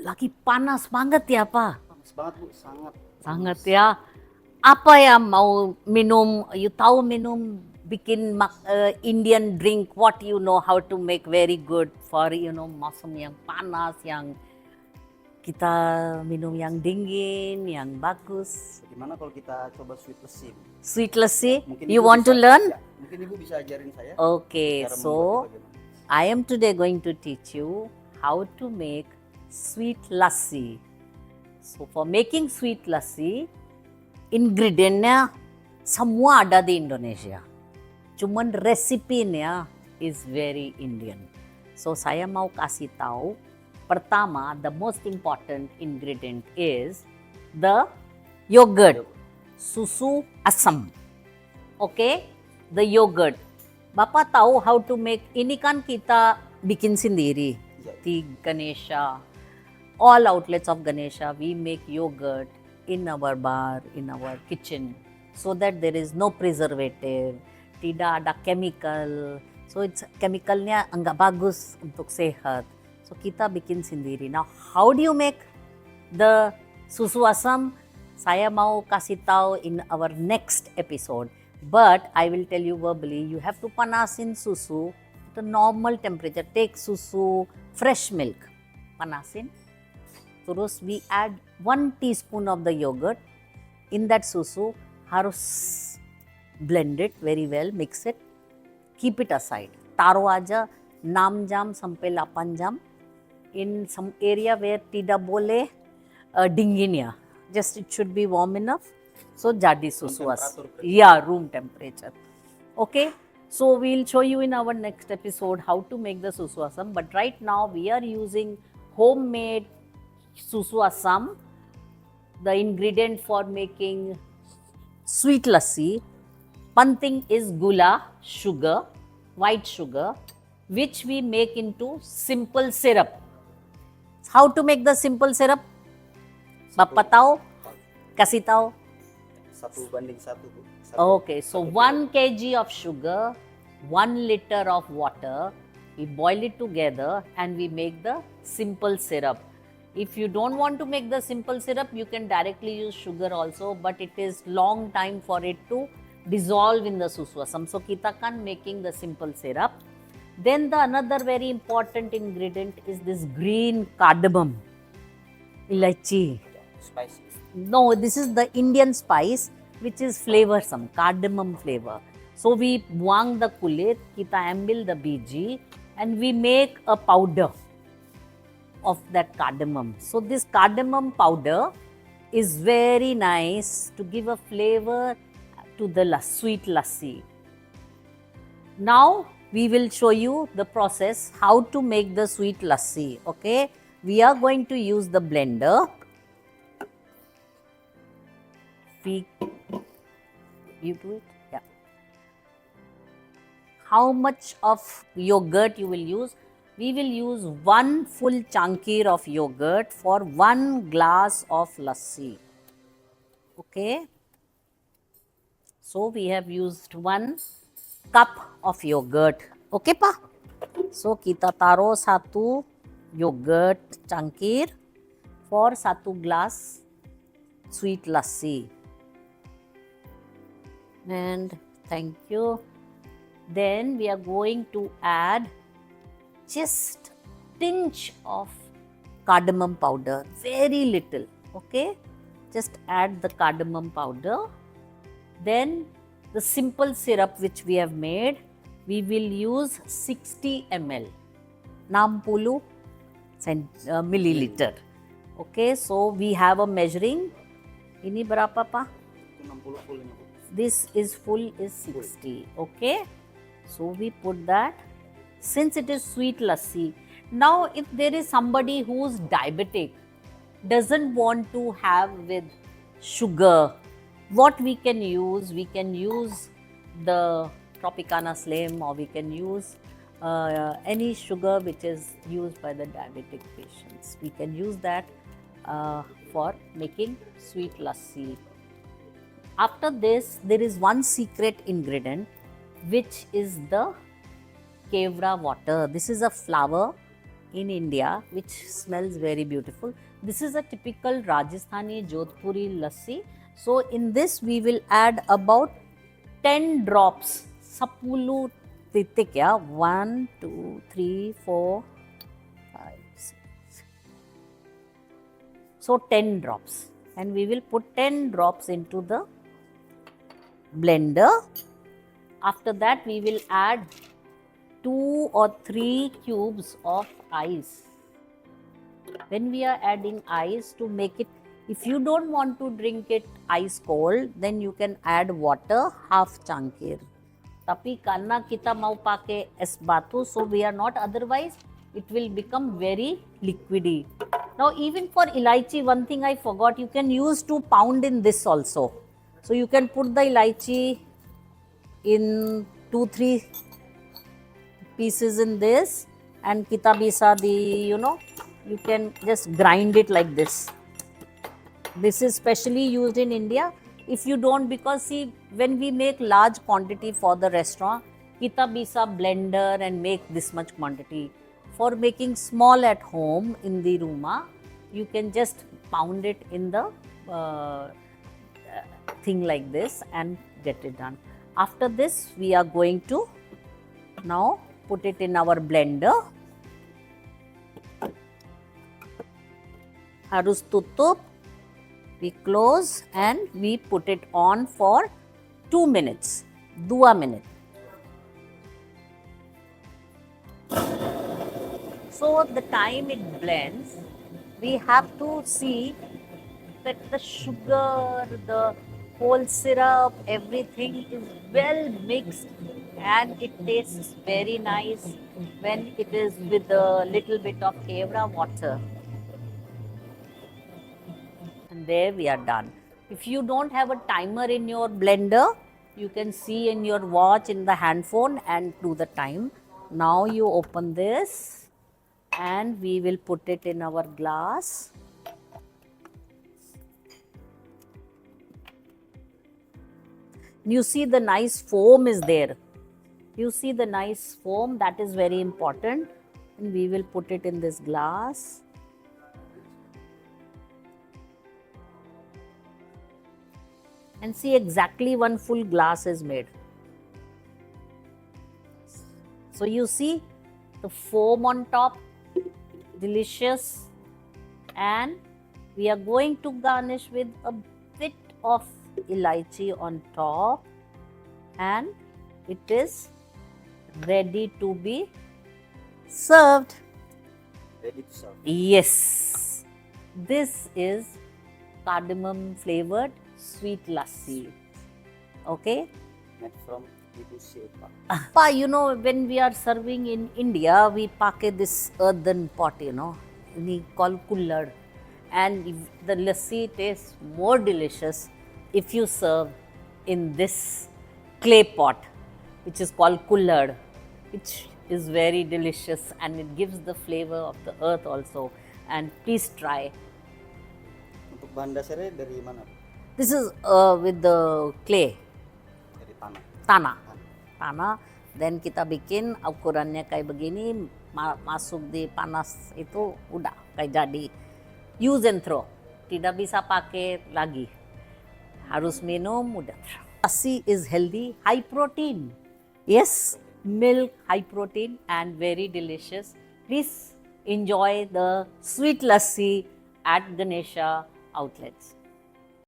Lagi panas banget ya, Pak? Panas banget Bu, sangat Sangat panas. ya. Apa yang mau minum? You tahu minum bikin Indian drink, what you know how to make very good for musim yang panas, yang kita minum yang dingin, yang bagus. Bagaimana kalau kita coba sweet lassi? Sweet lassi, Mungkin you Ibu want to bisa, learn? ya, mungkin Ibu bisa ajarin saya Okay, cara membuatnya so bagaimana. I am today going to teach you how to make sweet lassi. So for making sweet lassi, ingredientnya semua ada di Indonesia. Cuman resepenya is very Indian. So saya mau kasih tahu, pertama, the most important ingredient is the yogurt, susu asam. Okay, the yogurt. Bapak tahu how to make, ini kan kita bikin sendiri di Ganesha. All outlets of Ganesha, we make yogurt in our bar, in our kitchen, so that there is no preservative, tidak ada chemical. So it's chemicalnya enggak bagus untuk sehat. So kita bikin sendiri. Now, how do you make the susu asam? Saya mau kasih tahu in our next episode. But I will tell you verbally, you have to panasin susu at a normal temperature. Take susu, fresh milk, panasin. Terus we add 1 teaspoon of the yogurt. In that susu, harus blend it very well, mix it, keep it aside. Taruh aja 6 jam sampai 8 jam in some area where tidak boleh dingin ya. Just it should be warm enough. So jadi susu asam. Yeah, room temperature. Okay. So we'll show you in our next episode how to make the susu asam. But right now we are using homemade susu asam. The ingredient for making sweet lassi, one thing is gula, sugar, white sugar, which we make into simple syrup. How to make the simple syrup? Bapak tahu? Kasih tahu? 1:1 Bu. Okay, so 1 kg of sugar, 1 liter of water, we boil it together and we make the simple syrup. If you don't want to make the simple syrup, you can directly use sugar also, but it is long time for it to dissolve in the susu asam. So kita kan making the simple syrup. Then the another very important ingredient is this green cardamom, ilaichi. Spicy. No, this is the Indian spice which is flavorsome, cardamom flavor. So we buang the kulit, kita ambil the biji and we make a powder of that cardamom. So this cardamom powder is very nice to give a flavor to the sweet lassi. Now we will show you the process how to make the sweet lassi. Okay, we are going to use the blender. You do it? Yeah. How much of yogurt you will use? We will use 1 full chankir of yogurt for 1 glass of lassi. Okay. So we have used 1 cup of yogurt. Okay pa? So kita taruh 1 yogurt chankir for 1 glass sweet lassi. And thank you. Then we are going to add just tinge of cardamom powder, very little. Okay, just add the cardamom powder. Then the simple syrup which we have made, we will use 60 ml, 60 milliliter. Okay, so we have a measuring. Ini berapa pa? 60 full. This is full is 60. Okay, so we put that. Since it is sweet lassi, now if there is somebody who's diabetic, doesn't want to have with sugar, what we can use the Tropicana Slim, or we can use any sugar which is used by the diabetic patients. We can use that for making sweet lassi. After this, there is one secret ingredient, which is the Kevra water. This is a flower in India, which smells very beautiful. This is a typical Rajasthani Jodhpuri lassi. So in this we will add about 10 drops. Sapulu titik ya. 1, 2, 3, 4, 5, 6. So 10 drops. And we will put 10 drops into the blender. After that we will add 2 or 3 cubes of ice. When we are adding ice to make it, if you don't want to drink it ice cold, then you can add water half cangkir. Tapi karena kita mau pakai es batu, so we are not, otherwise it will become very liquidy. Now even for elaichi, one thing I forgot, you can use to pound in this also. So you can put the elaichi in 2-3 pieces in this, and kitabisa, you can just grind it like this. This is specially used in India. If you don't, because see, when we make large quantity for the restaurant, kitabisa blender and make this much quantity. For making small at home in the Ruma, you can just pound it in the thing like this and get it done. After this, we are going to now put it in our blender. Harus tutup. We close and we put it on for 2 minutes. 2 minutes. So the time it blends, we have to see that the sugar, the whole syrup, everything is well mixed and it tastes very nice when it is with a little bit of kevra water. And there we are done. If you don't have a timer in your blender, you can see in your watch, in the handphone, and do the time. Now you open this and we will put it in our glass. You see the nice foam is there. You see the nice foam, that is very important. And we will put it in this glass. And see, exactly 1 full glass is made. So you see the foam on top, delicious. And we are going to garnish with a bit of elaichi on top, and it is ready to be served. Ready to serve. Yes, this is cardamom flavored sweet lassi. Okay. Made from Ibu Silpa. Pa, when we are serving in India, we pack this earthen pot, we call kullad. And if the lassi tastes more delicious if you serve in this clay pot, which is called kullad, which is very delicious and it gives the flavor of the earth also. And please try. Untuk bahan dasarnya dari mana? This is with the clay, Dari tanah. tanah. Then kita bikin ukurannya kayak begini, masuk di panas itu udah kayak jadi. Use and throw, tidak bisa pakai lagi. Harus minum, udah. Lassi is healthy, high protein. Yes, milk, high protein and very delicious. Please enjoy the sweet lassi at Ganesha outlets.